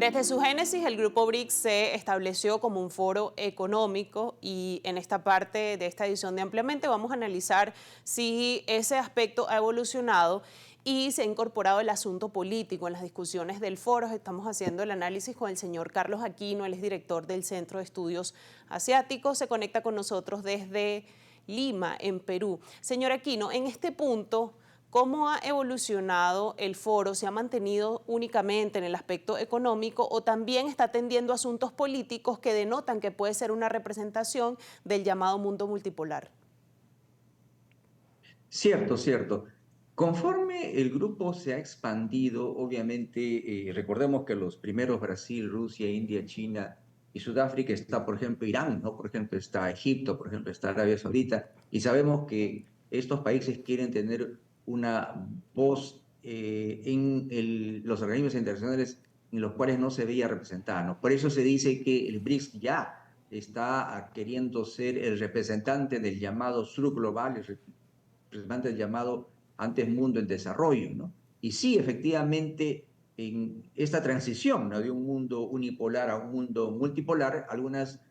Desde su génesis, el Grupo BRICS se estableció como un foro económico y en esta parte de esta edición de Ampliamente vamos a analizar si ese aspecto ha evolucionado y se ha incorporado el asunto político en las discusiones del foro. Estamos haciendo el análisis con el señor Carlos Aquino, él es director del Centro de Estudios Asiáticos, se conecta con nosotros desde Lima, en Perú. Señor Aquino, en este punto, ¿cómo ha evolucionado el foro? ¿Se ha mantenido únicamente en el aspecto económico o también está atendiendo asuntos políticos que denotan que puede ser una representación del llamado mundo multipolar? Cierto, cierto. Conforme el grupo se ha expandido, obviamente, recordemos que los primeros, Brasil, Rusia, India, China y Sudáfrica, está, por ejemplo, Irán, ¿no? Por ejemplo, está Egipto, por ejemplo, está Arabia Saudita, y sabemos que estos países quieren tener una voz en los organismos internacionales en los cuales no se veía representada, ¿no? Por eso se dice que el BRICS ya está queriendo ser el representante del llamado sur global, representante del llamado antes mundo en desarrollo, ¿no? Y sí, efectivamente, en esta transición, ¿no?, de un mundo unipolar a un mundo multipolar, algunas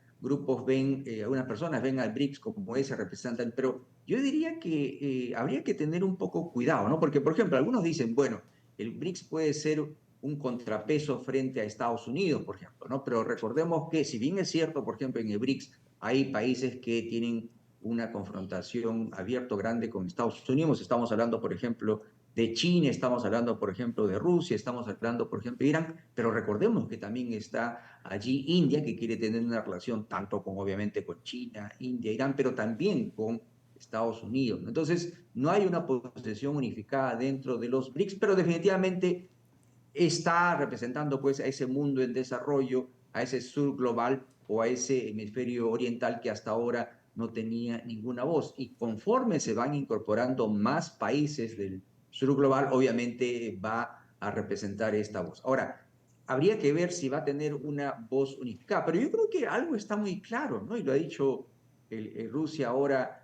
personas ven al BRICS como ese representante, pero yo diría que habría que tener un poco cuidado, ¿no? Porque, por ejemplo, algunos dicen, bueno, el BRICS puede ser un contrapeso frente a Estados Unidos, por ejemplo, ¿no? Pero recordemos que, si bien es cierto, por ejemplo, en el BRICS hay países que tienen una confrontación abierto grande con Estados Unidos. Estamos hablando, por ejemplo, de China, estamos hablando, por ejemplo, de Rusia, estamos hablando, por ejemplo, de Irán, pero recordemos que también está allí India, que quiere tener una relación tanto con, obviamente, con China, India, Irán, pero también con Estados Unidos. Entonces, no hay una posición unificada dentro de los BRICS, pero definitivamente está representando pues a ese mundo en desarrollo, a ese sur global o a ese hemisferio oriental que hasta ahora no tenía ninguna voz. Y conforme se van incorporando más países del sur global, obviamente va a representar esta voz. Ahora, habría que ver si va a tener una voz unificada, pero yo creo que algo está muy claro, ¿no? Y lo ha dicho Rusia ahora,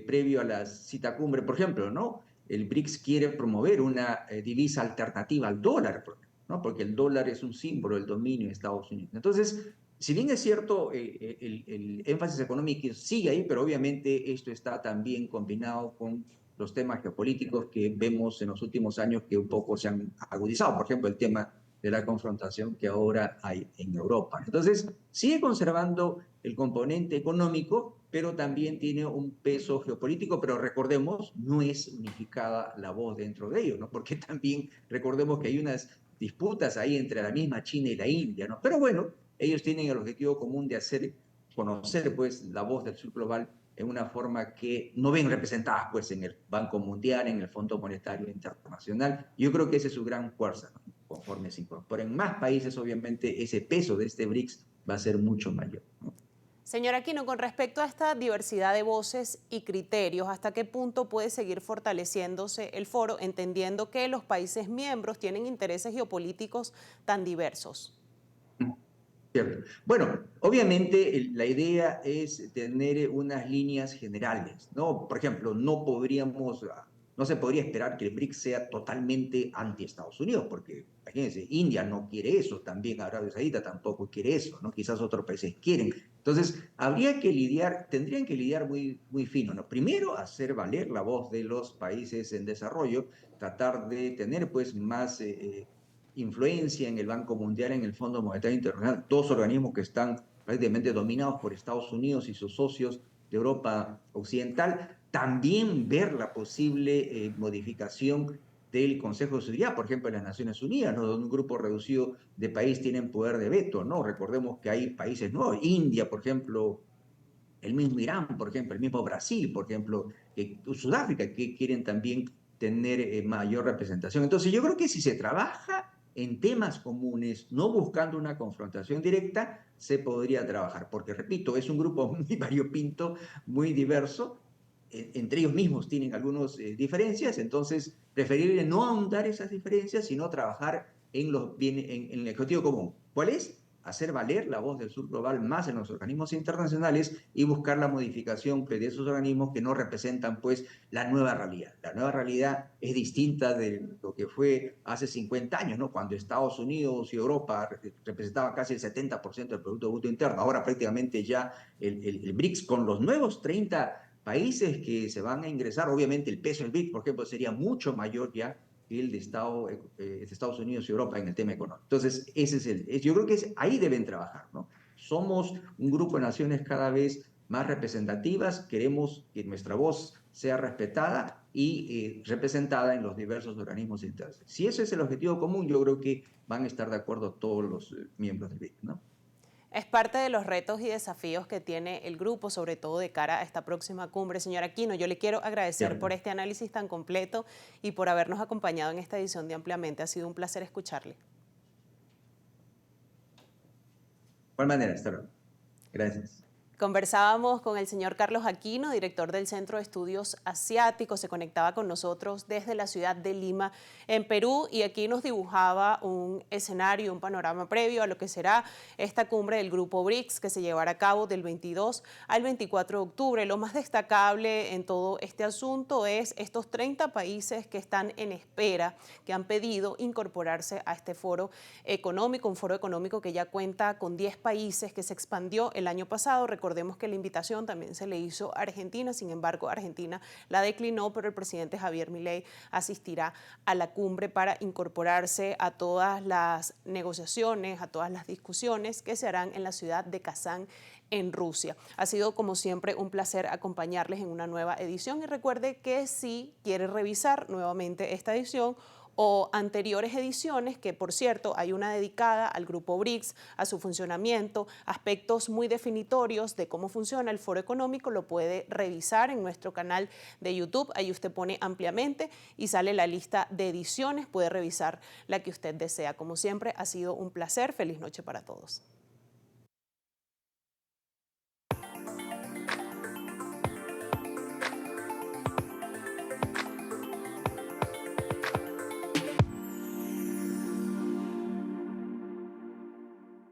previo a la cita cumbre, por ejemplo, ¿no? El BRICS quiere promover una divisa alternativa al dólar, ¿no? Porque el dólar es un símbolo del dominio de Estados Unidos. Entonces, si bien es cierto, el énfasis económico sigue ahí, pero obviamente esto está también combinado con los temas geopolíticos que vemos en los últimos años que un poco se han agudizado. Por ejemplo, el tema de la confrontación que ahora hay en Europa. Entonces, sigue conservando el componente económico, pero también tiene un peso geopolítico, pero recordemos, no es unificada la voz dentro de ello, ¿no? Porque también recordemos que hay unas disputas ahí entre la misma China y la India, ¿no? Pero bueno, ellos tienen el objetivo común de hacer conocer, pues, la voz del sur global en una forma que no ven representadas, pues, en el Banco Mundial, en el Fondo Monetario Internacional. Yo creo que esa es su gran fuerza, ¿no? Conforme se incorporen más países, obviamente, ese peso de este BRICS va a ser mucho mayor, ¿no? Señor Aquino, con respecto a esta diversidad de voces y criterios, ¿hasta qué punto puede seguir fortaleciéndose el foro, entendiendo que los países miembros tienen intereses geopolíticos tan diversos? Cierto. Bueno, obviamente la idea es tener unas líneas generales, ¿no? Por ejemplo, no se podría esperar que el BRICS sea totalmente anti-Estados Unidos, porque, imagínense, India no quiere eso, también Arabia Saudita tampoco quiere eso, ¿no? Quizás otros países quieren. Entonces, tendrían que lidiar muy, muy fino, ¿no? Primero, hacer valer la voz de los países en desarrollo, tratar de tener, pues, más influencia en el Banco Mundial, en el Fondo Monetario Internacional, dos organismos que están prácticamente dominados por Estados Unidos y sus socios de Europa Occidental. También ver la posible modificación del Consejo de Seguridad, por ejemplo, en las Naciones Unidas, ¿no?, donde un grupo reducido de países tienen poder de veto, ¿no? Recordemos que hay países nuevos, India, por ejemplo, el mismo Irán, por ejemplo, el mismo Brasil, por ejemplo, Sudáfrica, que quieren también tener mayor representación. Entonces, yo creo que si se trabaja en temas comunes, no buscando una confrontación directa, se podría trabajar, porque, repito, es un grupo muy variopinto, muy diverso, entre ellos mismos tienen algunas diferencias, entonces preferible no ahondar esas diferencias, sino trabajar en el objetivo común. ¿Cuál es? hacer valer la voz del sur global más en los organismos internacionales y buscar la modificación de esos organismos que no representan pues la nueva realidad. La nueva realidad es distinta de lo que fue hace 50 años, ¿no? Cuando Estados Unidos y Europa representaban casi el 70% del Producto Bruto Interno. Ahora prácticamente ya el BRICS con los nuevos 30 países que se van a ingresar, obviamente el peso del BRICS, por ejemplo, sería mucho mayor ya que el de Estados Unidos y Europa en el tema económico. Entonces, yo creo que ahí deben trabajar, ¿no? Somos un grupo de naciones cada vez más representativas, queremos que nuestra voz sea respetada y representada en los diversos organismos internacionales. Si ese es el objetivo común, yo creo que van a estar de acuerdo todos los miembros del BRICS, ¿no? Es parte de los retos y desafíos que tiene el grupo, sobre todo de cara a esta próxima cumbre. Señor Aquino, yo le quiero agradecer por este análisis tan completo y por habernos acompañado en esta edición de Ampliamente. Ha sido un placer escucharle. De igual manera, hasta luego. Gracias. Conversábamos con el señor Carlos Aquino, director del Centro de Estudios Asiáticos. Se conectaba con nosotros desde la ciudad de Lima, en Perú, y aquí nos dibujaba un escenario, un panorama previo a lo que será esta cumbre del Grupo BRICS, que se llevará a cabo del 22 al 24 de octubre. Lo más destacable en todo este asunto es estos 30 países que están en espera, que han pedido incorporarse a este foro económico, un foro económico que ya cuenta con 10 países, que se expandió el año pasado. Recordemos que la invitación también se le hizo a Argentina, sin embargo, Argentina la declinó, pero el presidente Javier Milei asistirá a la cumbre para incorporarse a todas las negociaciones, a todas las discusiones que se harán en la ciudad de Kazán, en Rusia. Ha sido, como siempre, un placer acompañarles en una nueva edición y recuerde que si quiere revisar nuevamente esta edición o anteriores ediciones, que por cierto hay una dedicada al Grupo BRICS, a su funcionamiento, aspectos muy definitorios de cómo funciona el Foro Económico, lo puede revisar en nuestro canal de YouTube. Ahí usted pone Ampliamente y sale la lista de ediciones, puede revisar la que usted desea. Como siempre, ha sido un placer. Feliz noche para todos.